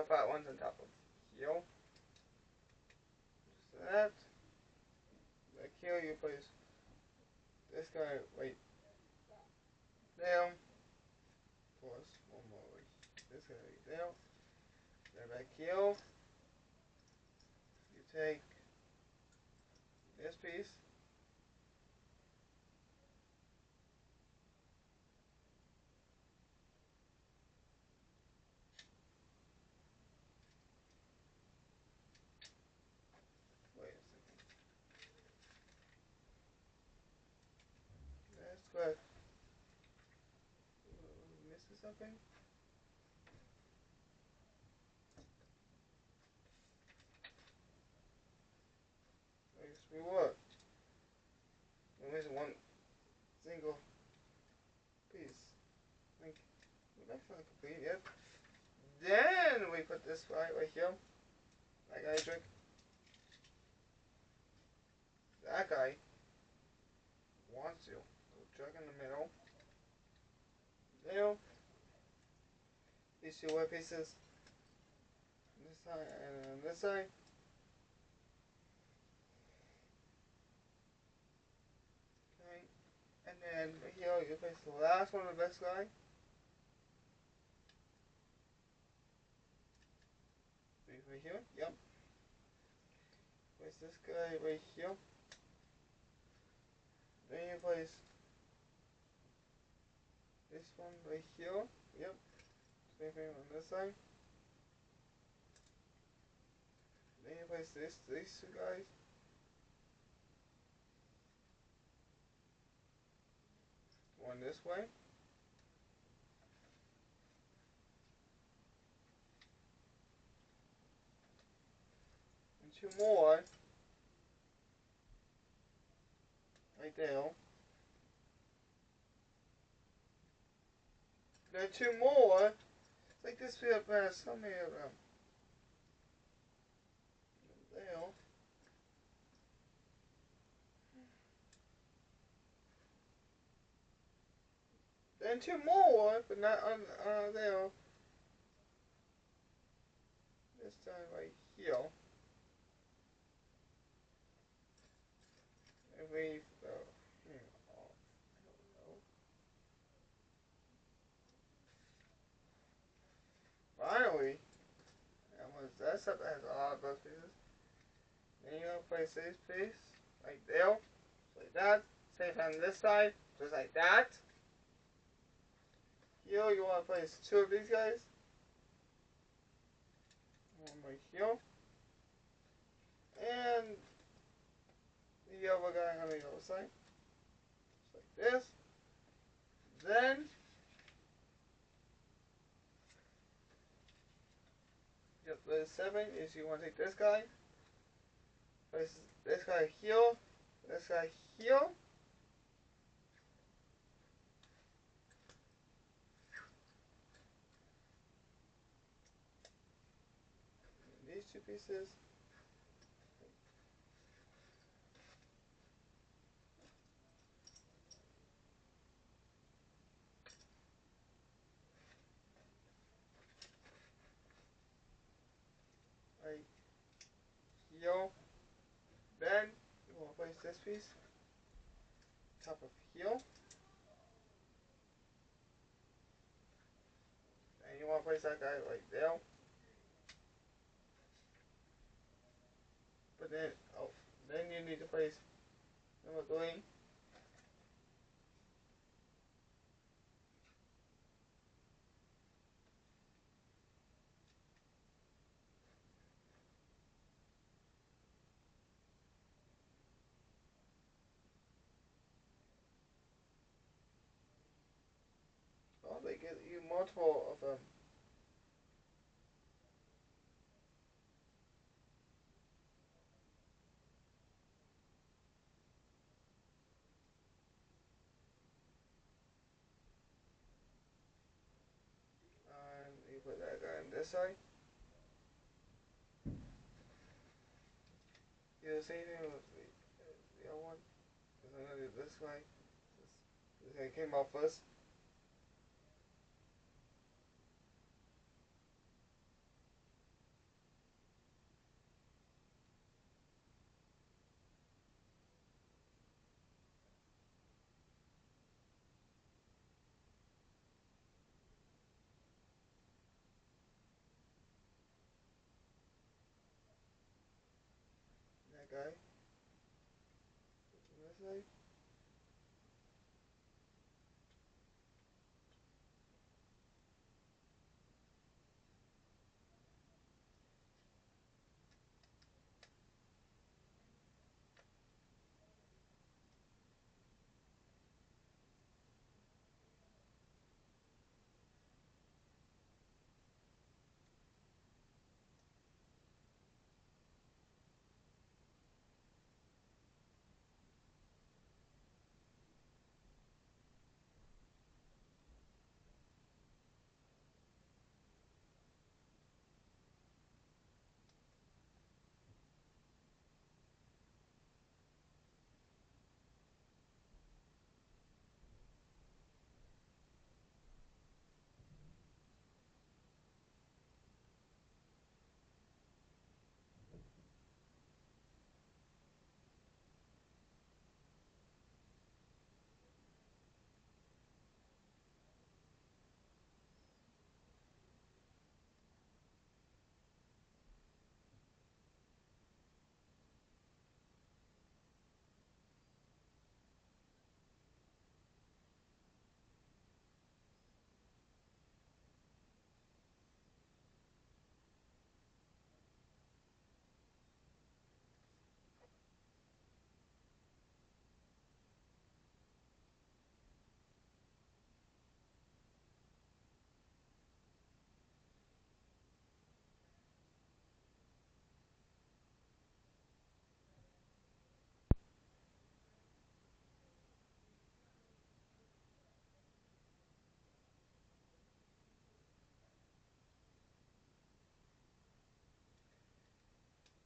flat ones on top of heal. Just that. Like here you place this guy right there. Plus one more right. This guy right there. Then back here. You take this piece. Wait a second. That's good. Missing something? I guess we were. We're missing one single piece. Like, that's not complete yet. Then we put this right here. That guy drink. That guy wants you. So drug in the middle. There. These two white pieces. This side and on this side. Okay. And then right here you place the last one of this guy. Right here. Yep. Place this guy right here. Then you place this one right here. Yep. Same thing on this side. Then you place these two guys. One this way. And two more. Right there. There are two more. It's like this field past so many of them. There. Then two more, but not on there. This time right here. And we finally, that was that's up that has a lot of those pieces. Then you gonna place this piece right there, like that. Same on this side, just like that. Here you wanna place two of these guys. One right here. And the other guy on the other side. Just like this. Then the 7 is you want to take this guy, place this guy here, this guy here. These two pieces. Right here. Then you want to place this piece top of here. And you want to place that guy right there. But then, then you need to place number 3. Oh, they get you multiple of them. And you put that guy on this side. You do the same thing with the other one. Because I'm going to do this way. This guy came out first. guy. This way.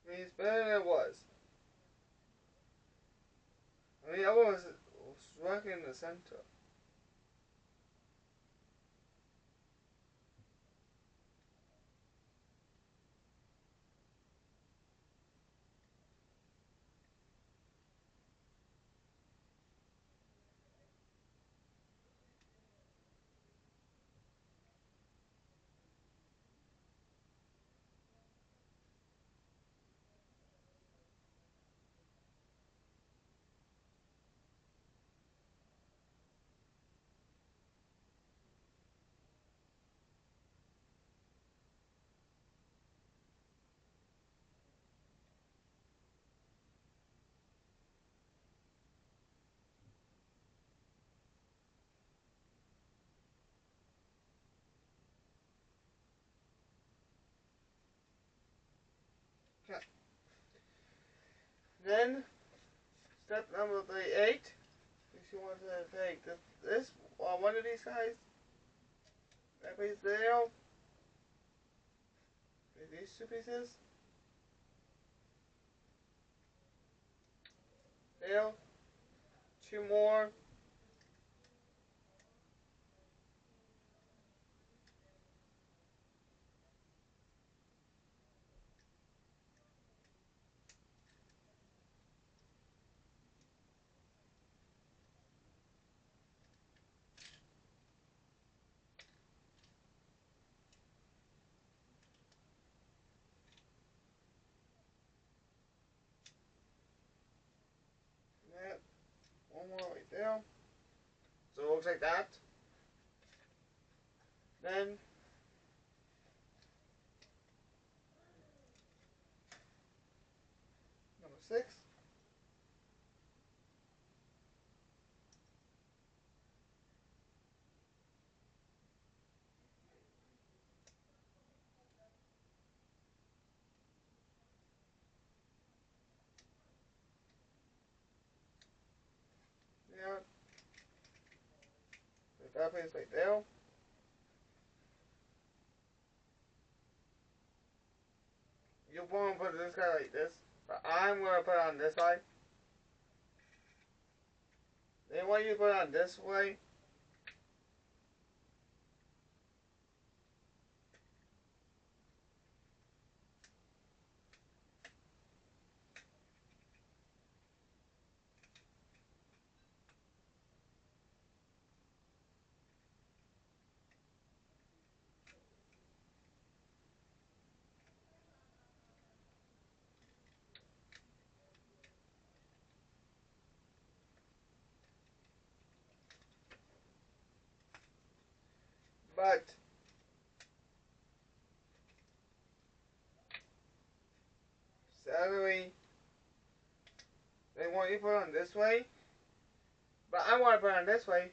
I mean, it's better than it was. I mean, I was working in the center. Yeah. Then, step number 38. If you want to take this one of these guys, that piece there, these two pieces, there, two more, that, one more right there. So it looks like that. Then, number 6. Yeah, that piece right there. You want to put this guy like this, but I'm going to put it on this side. They want you to put it on this way. But celery, they want you to put it on this way, but I want to put it on this way.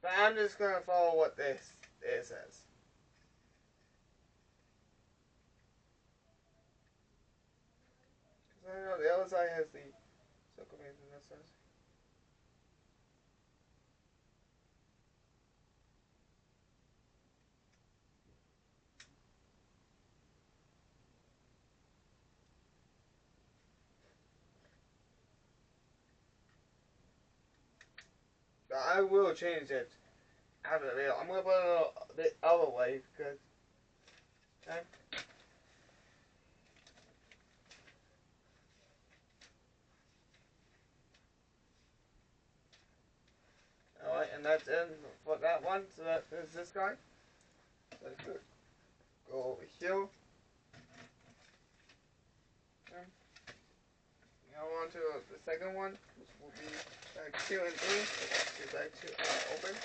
But I'm just gonna follow what this says. Cause I know the other side has the circle maze and this side. But I will change it after the video. I'm gonna put it the other way because. Okay. Alright, and that's it for that one. So that is this guy. That's good. Go over here. Okay. Now on to the second one, which will be bag 2 and 3. So bag 2 open.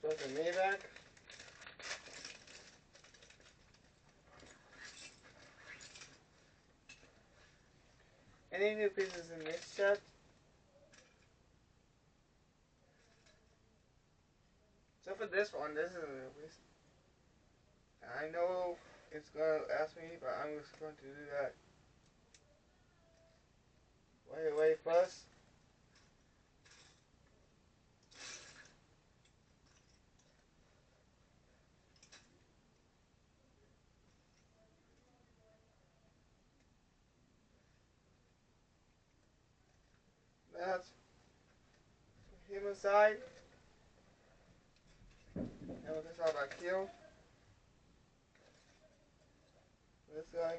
So the Maybach. Any new pieces in this set? So for this one, this is a new piece. I know it's gonna ask me, but I'm just going to do that. Wait first. That's him aside. And with this all back here. This guy.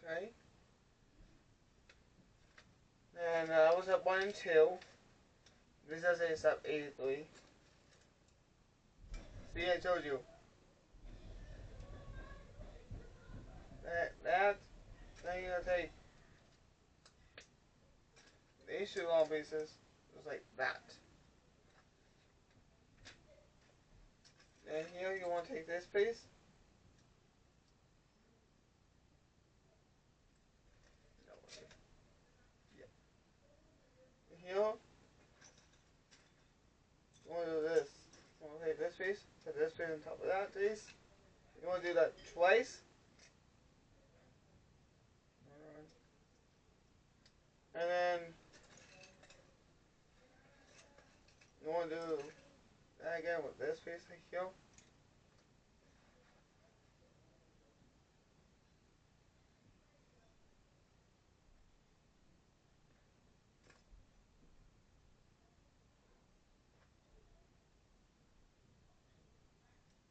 Okay. And I was at 1 and 2. This doesn't accept 83. See, I told you. Then you're gonna take these 2 long pieces, just like that. And here you want to take this piece. Here, you want to do this. You want to take this piece, put this piece on top of that piece. You want to do that twice. And then you want to do that again with this piece here.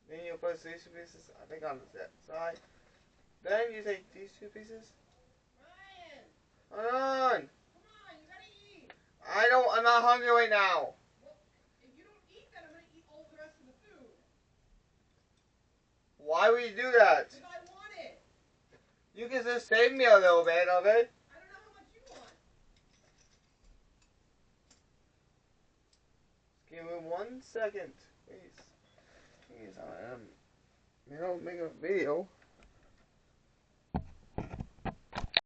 Then you put these 2 pieces, I think, on that side. Then you take these 2 pieces. Ryan! Hold on! Come on, you gotta eat! I'm not hungry right now! Well, if you don't eat, then I'm gonna eat all the rest of the food. Why would you do that? Because I want it! You can just save me a little bit of it. I don't know how much you want. Give me 1 second, please. Please, I am, make a video.